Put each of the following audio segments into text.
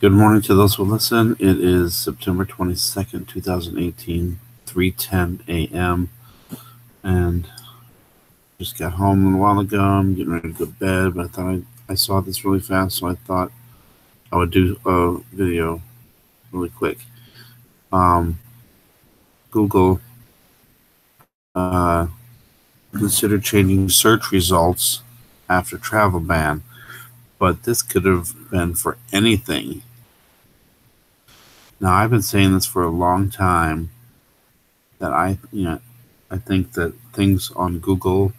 Good morning to those who listen. It is September 22nd, 2018, 3:10 a.m. and just got home a little while ago. I'm getting ready to go to bed, but I thought I saw this really fast, so I thought I would do a video really quick. Google considered changing search results after travel ban, but this could have been for anything. Now, I've been saying this for a long time, that I think that things on Google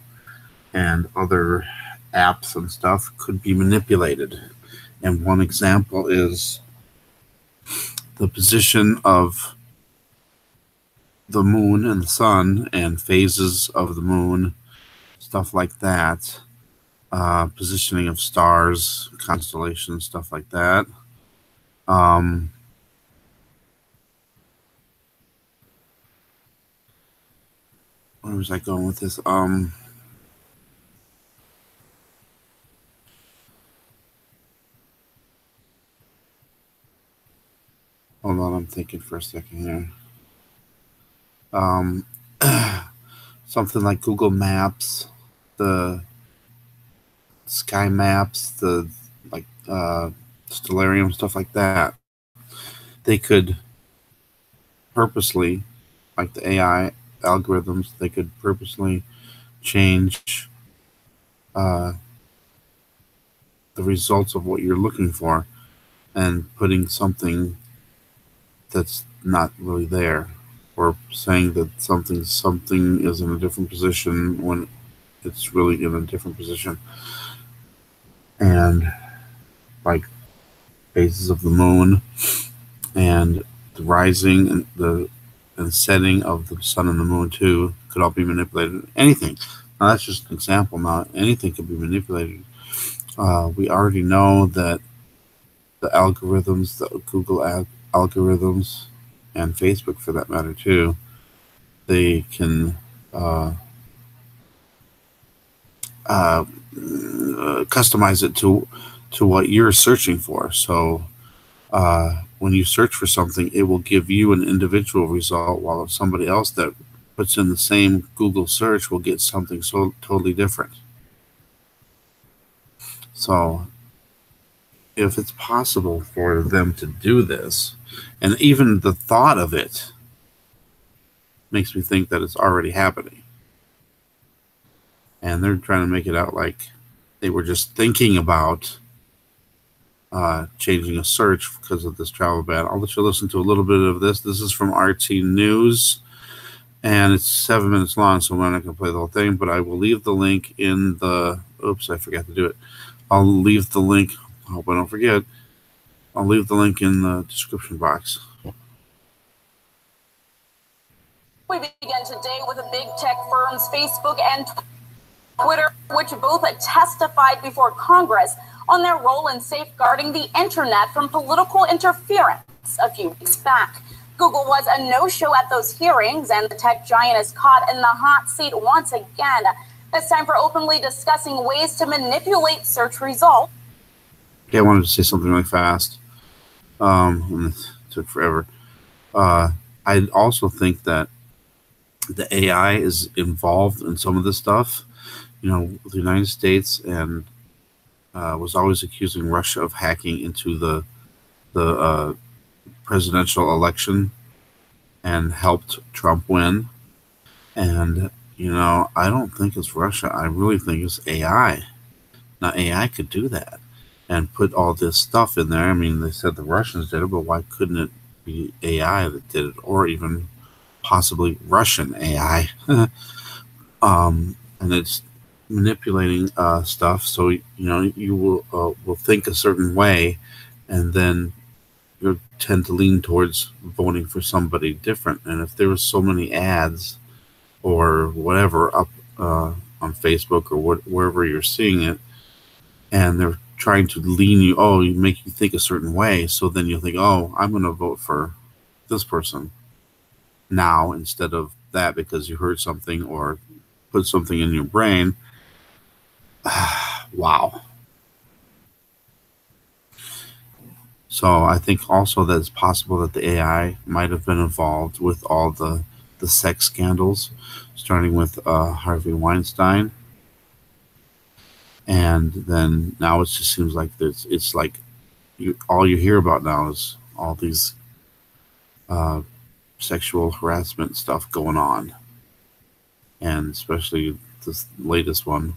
and other apps and stuff could be manipulated. And one example is the position of the moon and the sun and phases of the moon, stuff like that, positioning of stars, constellations, stuff like that. Where was I going with this? Hold on, I'm thinking for a second here. Something like Google Maps, the Sky Maps, the Stellarium, stuff like that. They could purposely, like the AI algorithms, they could purposely change the results of what you're looking for and putting something that's not really there, or saying that something is in a different position when it's really in a different position. And like phases of the moon and the rising and the setting of the sun and the moon too could all be manipulated. Anything. Now that's just an example. Now anything could be manipulated. We already know that the algorithms, the Google algorithms, and Facebook for that matter too, they can customize it to what you're searching for. So when you search for something, it will give you an individual result, while somebody else that puts in the same Google search will get something so totally different. So if it's possible for them to do this, and even the thought of it makes me think that it's already happening. And they're trying to make it out like they were just thinking about changing a search because of this travel ban. I'll let you listen to a little bit of this. This is from RT News, and it's 7 minutes long, so I'm not going to play the whole thing, but I will leave the link in the... Oops, I forgot to do it. I'll leave the link... I hope I don't forget. I'll leave the link in the description box. We begin today with the big tech firms Facebook and Twitter, which both testified before Congress on their role in safeguarding the internet from political interference a few weeks back. Google was a no-show at those hearings, and the tech giant is caught in the hot seat once again. This time for openly discussing ways to manipulate search results. Okay, I wanted to say something really fast. And it took forever. I also think that the AI is involved in some of this stuff. You know, the United States and was always accusing Russia of hacking into the presidential election and helped Trump win. And, you know, I don't think it's Russia. I really think it's AI. Now, AI could do that and put all this stuff in there. I mean, they said the Russians did it, but why couldn't it be AI that did it, or even possibly Russian AI? And it's manipulating stuff, so you know you will think a certain way, and then you tend to lean towards voting for somebody different. And if there was so many ads or whatever up on Facebook or wherever you're seeing it, and they're trying to lean you, make you think a certain way, so then you'll think, oh, I'm going to vote for this person now instead of that because you heard something or put something in your brain. Wow. So I think also that it's possible that the AI might have been involved with all the sex scandals, starting with Harvey Weinstein, and then now it just seems like it's like all you hear about now is all these sexual harassment stuff going on, and especially this latest one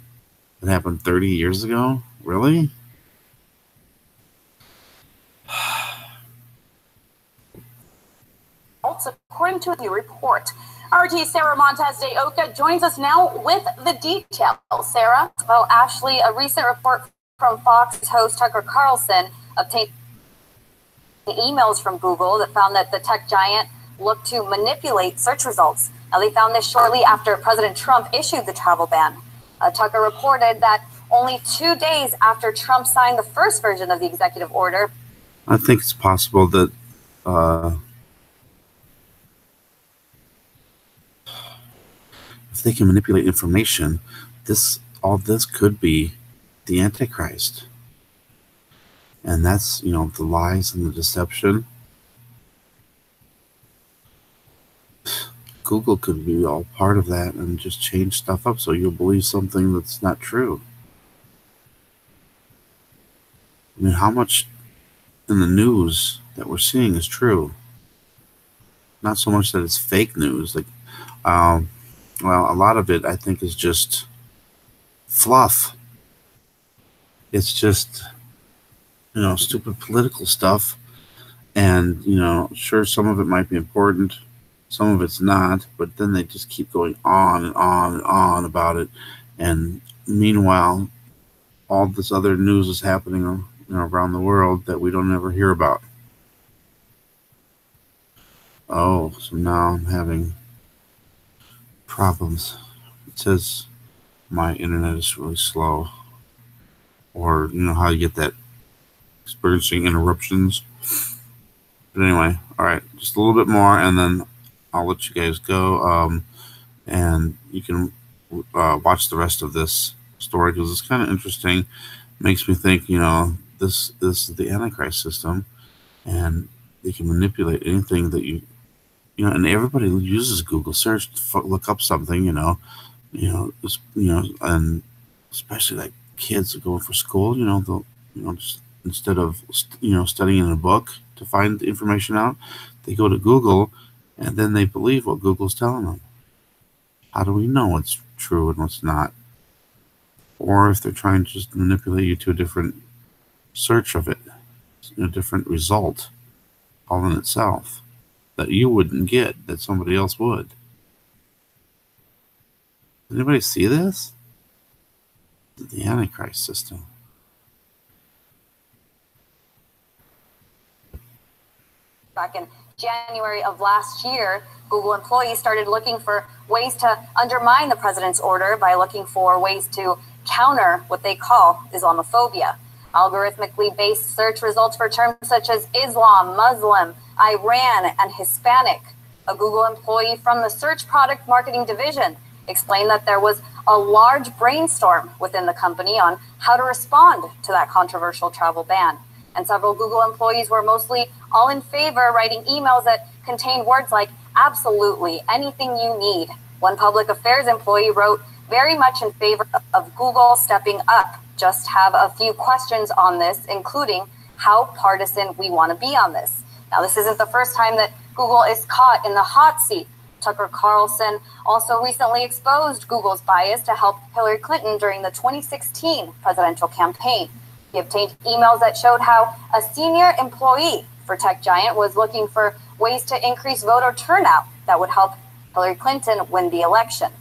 that happened 30 years ago. Really? According to the report, RT Sarah Montez de Oca joins us now with the details. Sarah, well, Ashley, a recent report from Fox host Tucker Carlson obtained emails from Google that found that the tech giant looked to manipulate search results. Now, they found this shortly after President Trump issued the travel ban. Tucker reported that only 2 days after Trump signed the first version of the executive order. I think it's possible that if they can manipulate information, all this could be the Antichrist. And that's, the lies and the deception. Google could be all part of that and just change stuff up so you'll believe something that's not true. I mean, how much in the news that we're seeing is true? Not so much that it's fake news. Like, well, a lot of it, I think, is just fluff. It's just, stupid political stuff. And, sure, some of it might be important. Some of it's not. But then they just keep going on and on and on about it. And meanwhile, all this other news is happening around the world that we don't ever hear about. Oh, so now I'm having problems. It says my internet is really slow. Or, how you get that experiencing interruptions. But anyway, all right, just a little bit more, and then I'll let you guys go. And you can watch the rest of this story because it's kind of interesting. Makes me think, this is the Antichrist system, and they can manipulate anything that and everybody uses Google search to look up something, and especially like kids going for school, they'll, just instead of, studying in a book to find information out, they go to Google and then they believe what Google's telling them. How do we know what's true and what's not? Or if they're trying to just manipulate you to a different search of it, a different result all in itself that you wouldn't get, that somebody else would. Anybody see this? The Antichrist system. Back in January of last year, Google employees started looking for ways to undermine the president's order by looking for ways to counter what they call Islamophobia. Algorithmically based search results for terms such as Islam, Muslim, Iran, and Hispanic. A Google employee from the search product marketing division explained that there was a large brainstorm within the company on how to respond to that controversial travel ban. And several Google employees were mostly all in favor, writing emails that contained words like, absolutely, anything you need. One public affairs employee wrote, very much in favor of Google stepping up. Just have a few questions on this, including how partisan we want to be on this. Now, this isn't the first time that Google is caught in the hot seat. Tucker Carlson also recently exposed Google's bias to help Hillary Clinton during the 2016 presidential campaign. He obtained emails that showed how a senior employee for tech giant was looking for ways to increase voter turnout that would help Hillary Clinton win the election.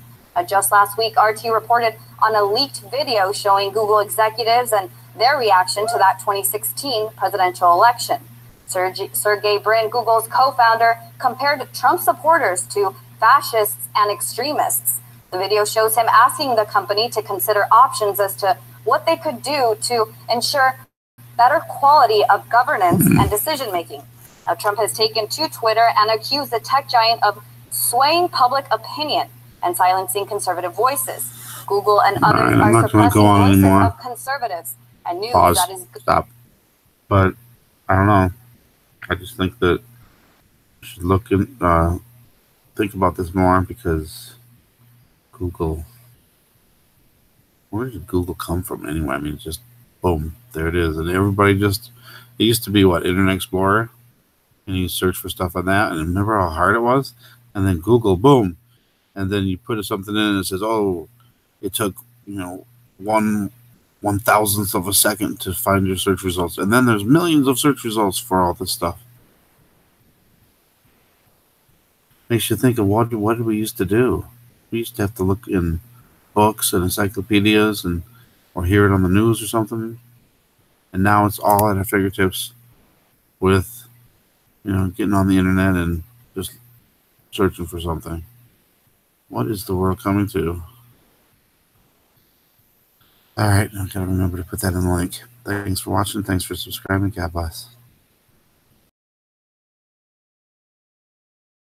Just last week, RT reported on a leaked video showing Google executives and their reaction to that 2016 presidential election. Sergey Brin, Google's co-founder, compared Trump supporters to fascists and extremists. The video shows him asking the company to consider options as to what they could do to ensure better quality of governance and decision-making. Now, Trump has taken to Twitter and accused the tech giant of swaying public opinion and silencing conservative voices. Google and others are suppressing voices of conservatives and news that is... Stop. But I don't know. I just think that you should look in, think about this more, because Google, where did Google come from anyway? I mean, just boom, there it is. And everybody just, it used to be what, Internet Explorer? And you search for stuff on that, and remember how hard it was? And then Google, boom. And then you put something in and it says, oh, it took, 1/1000th of a second to find your search results. And then there's millions of search results for all this stuff. Makes you think of what did we used to do? We used to have to look in books and encyclopedias or hear it on the news or something. And now it's all at our fingertips with, getting on the internet and just searching for something. What is the world coming to? All right, I've got to remember to put that in the link. Thanks for watching. Thanks for subscribing. God bless.